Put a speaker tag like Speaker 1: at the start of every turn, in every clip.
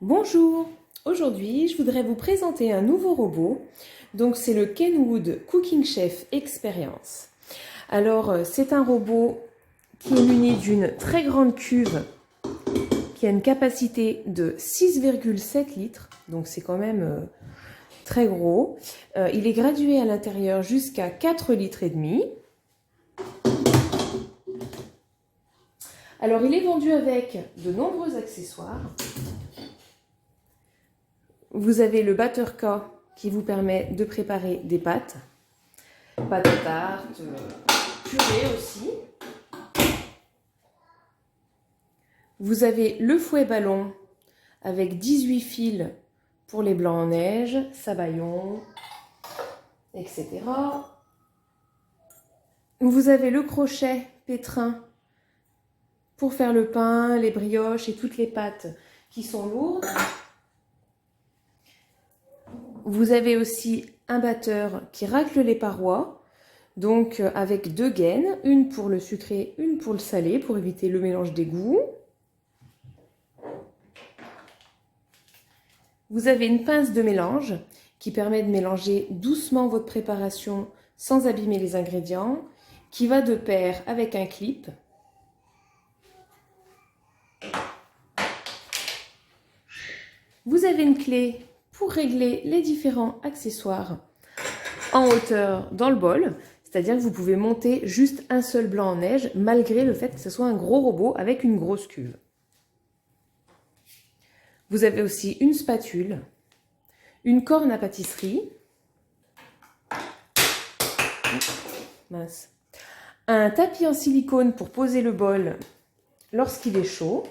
Speaker 1: Bonjour, aujourd'hui je voudrais vous présenter un nouveau robot. Donc c'est le Kenwood Cooking Chef Experience. Alors c'est un robot qui est muni d'une très grande cuve qui a une capacité de 6,7 litres. Donc c'est quand même très gros. Il est gradué à l'intérieur jusqu'à 4 litres et demi. Alors il est vendu avec de nombreux accessoires. Vous avez le batteur K qui vous permet de préparer des pâtes à tarte, purée aussi. Vous avez le fouet ballon avec 18 fils pour les blancs en neige, sabayon, etc. Vous avez le crochet pétrin pour faire le pain, les brioches et toutes les pâtes qui sont lourdes. Vous avez aussi un batteur qui racle les parois, donc avec deux gaines, une pour le sucré, une pour le salé, pour éviter le mélange des goûts. Vous avez une pince de mélange qui permet de mélanger doucement votre préparation sans abîmer les ingrédients, qui va de pair avec un clip. Vous avez une clé pour régler les différents accessoires en hauteur dans le bol, c'est-à-dire que vous pouvez monter juste un seul blanc en neige malgré le fait que ce soit un gros robot avec une grosse cuve. Vous avez aussi une spatule, une corne à pâtisserie, mince, un tapis en silicone pour poser le bol lorsqu'il est chaud,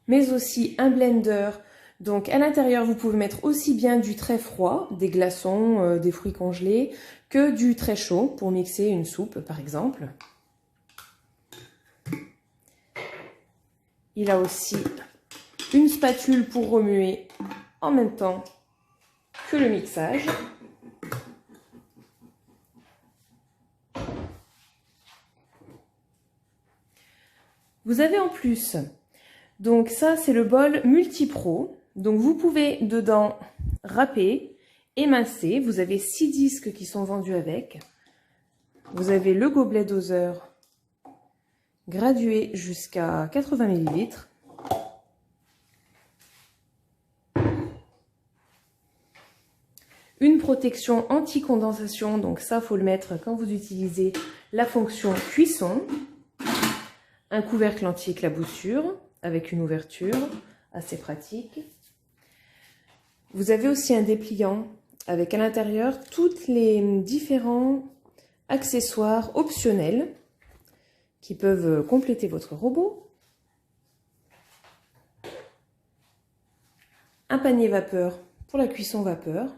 Speaker 1: mais aussi un blender. Donc à l'intérieur, vous pouvez mettre aussi bien du très froid, des glaçons, des fruits congelés, que du très chaud pour mixer une soupe par exemple. Il a aussi une spatule pour remuer en même temps que le mixage. Vous avez en plus, donc ça c'est le bol multi-pro. Donc vous pouvez dedans râper, émincer. Vous avez 6 disques qui sont vendus avec. Vous avez le gobelet doseur gradué jusqu'à 80 ml. Une protection anti-condensation, donc ça faut le mettre quand vous utilisez la fonction cuisson. Un couvercle anti-éclaboussure avec une ouverture, assez pratique. Vous avez aussi un dépliant avec à l'intérieur tous les différents accessoires optionnels qui peuvent compléter votre robot. Un panier vapeur pour la cuisson vapeur.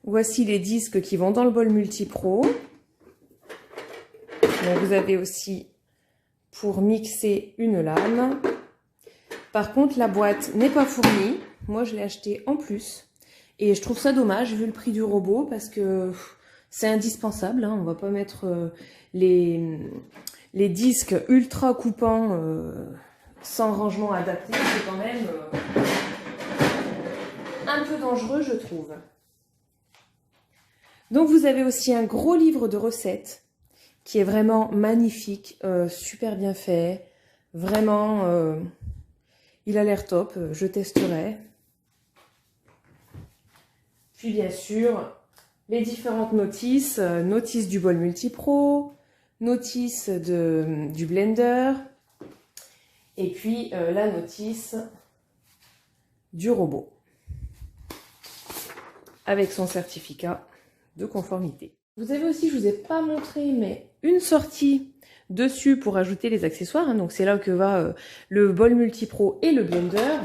Speaker 1: Voici les disques qui vont dans le bol multi-pro. Vous avez aussi pour mixer une lame. Par contre, la boîte n'est pas fournie. Moi, je l'ai acheté en plus. Et je trouve ça dommage vu le prix du robot parce que c'est indispensable. On ne va pas mettre les disques ultra coupants sans rangement adapté. C'est quand même un peu dangereux, je trouve. Donc vous avez aussi un gros livre de recettes qui est vraiment magnifique, super bien fait. Vraiment, il a l'air top, je testerai. Puis bien sûr, les différentes notices, notice du bol multi-pro, notice du blender, et puis la notice du robot, avec son certificat de conformité. Vous avez aussi, je vous ai pas montré, mais une sortie dessus pour ajouter les accessoires. Donc c'est là que va le bol multi-pro et le blender.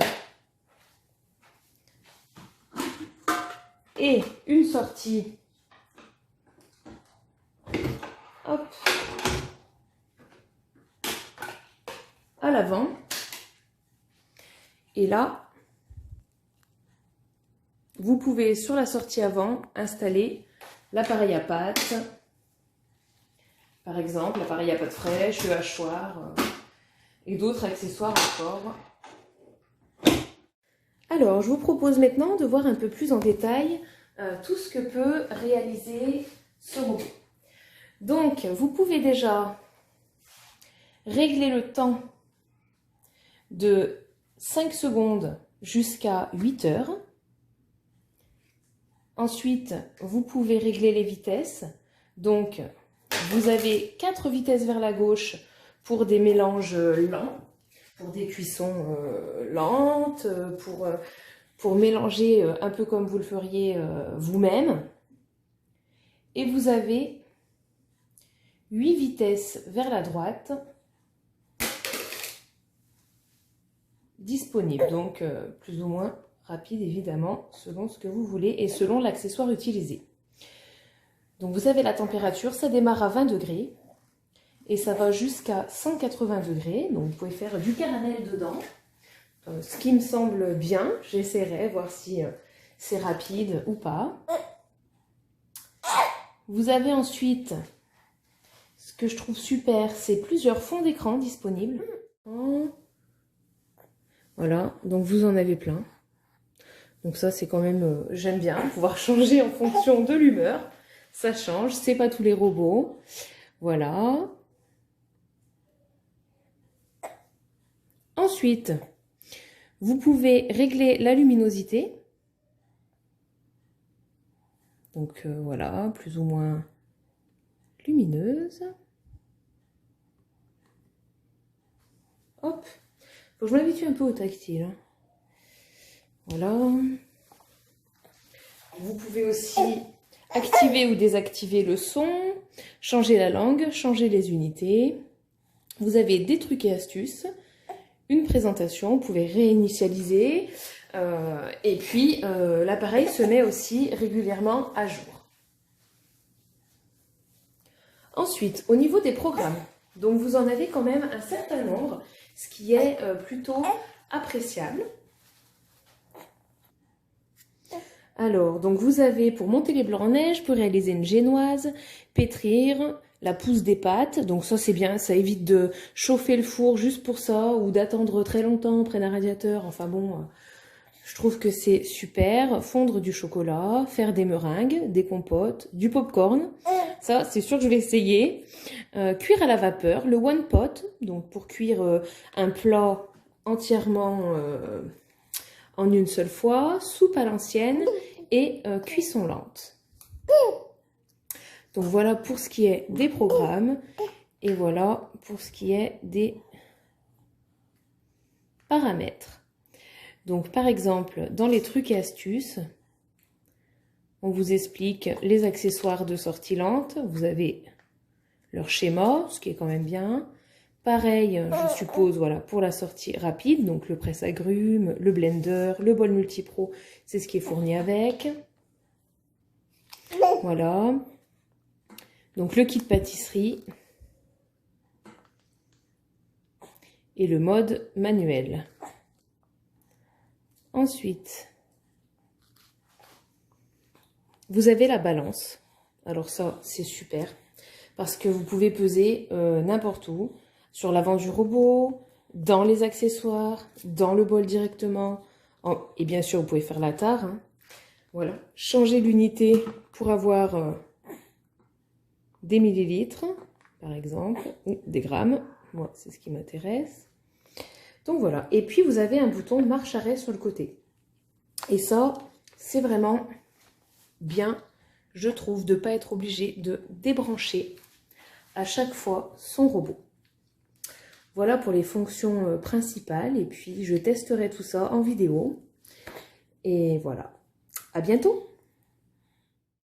Speaker 1: Et une sortie, hop, à l'avant. Et là, vous pouvez sur la sortie avant installer l'appareil à pâte, par exemple, l'appareil à pâte fraîche, le hachoir et d'autres accessoires encore. Alors, je vous propose maintenant de voir un peu plus en détail tout ce que peut réaliser ce robot. Donc, vous pouvez déjà régler le temps de 5 secondes jusqu'à 8 heures. Ensuite, vous pouvez régler les vitesses. Donc, vous avez 4 vitesses vers la gauche pour des mélanges lents, pour des cuissons lentes, pour mélanger un peu comme vous le feriez vous-même. Et vous avez 8 vitesses vers la droite disponibles. Donc, plus ou moins rapide évidemment, selon ce que vous voulez et selon l'accessoire utilisé. Donc vous avez la température, ça démarre à 20 degrés et ça va jusqu'à 180 degrés. Donc vous pouvez faire du caramel dedans, ce qui me semble bien. J'essaierai, voir si c'est rapide ou pas. Vous avez ensuite, ce que je trouve super, c'est plusieurs fonds d'écran disponibles. Voilà, donc vous en avez plein. Donc ça, c'est quand même, j'aime bien, pouvoir changer en fonction de l'humeur. Ça change, c'est pas tous les robots. Voilà. Ensuite, vous pouvez régler la luminosité. Donc voilà, plus ou moins lumineuse. Hop. Faut que je m'habitue un peu au tactile. Voilà. Vous pouvez aussi activer ou désactiver le son, changer la langue, changer les unités. Vous avez des trucs et astuces, une présentation, vous pouvez réinitialiser. Et puis, l'appareil se met aussi régulièrement à jour. Ensuite, au niveau des programmes, donc vous en avez quand même un certain nombre, ce qui est plutôt appréciable. Alors, donc vous avez pour monter les blancs en neige, pour réaliser une génoise, pétrir, la pousse des pâtes. Donc ça c'est bien, ça évite de chauffer le four juste pour ça ou d'attendre très longtemps près d'un radiateur. Enfin bon, je trouve que c'est super. Fondre du chocolat, faire des meringues, des compotes, du popcorn. Ça c'est sûr que je vais essayer. Cuire à la vapeur, le one pot, donc pour cuire un plat entièrement en une seule fois, soupe à l'ancienne et cuisson lente. Donc voilà pour ce qui est des programmes et voilà pour ce qui est des paramètres. Donc par exemple, dans les trucs et astuces, on vous explique les accessoires de sortie lente. Vous avez leur schéma, ce qui est quand même bien. Pareil, je suppose, voilà, pour la sortie rapide, donc le presse-agrumes, le blender, le bol multipro, c'est ce qui est fourni avec. Voilà. Donc le kit pâtisserie. Et le mode manuel. Ensuite, vous avez la balance. Alors ça, c'est super. Parce que vous pouvez peser n'importe où. Sur l'avant du robot, dans les accessoires, dans le bol directement. Et bien sûr, vous pouvez faire la tare. Hein. Voilà. Changer l'unité pour avoir des millilitres, par exemple, ou des grammes. Moi, c'est ce qui m'intéresse. Donc voilà. Et puis, vous avez un bouton marche-arrêt sur le côté. Et ça, c'est vraiment bien, je trouve, de ne pas être obligé de débrancher à chaque fois son robot. Voilà pour les fonctions principales et puis je testerai tout ça en vidéo. Et voilà, à bientôt!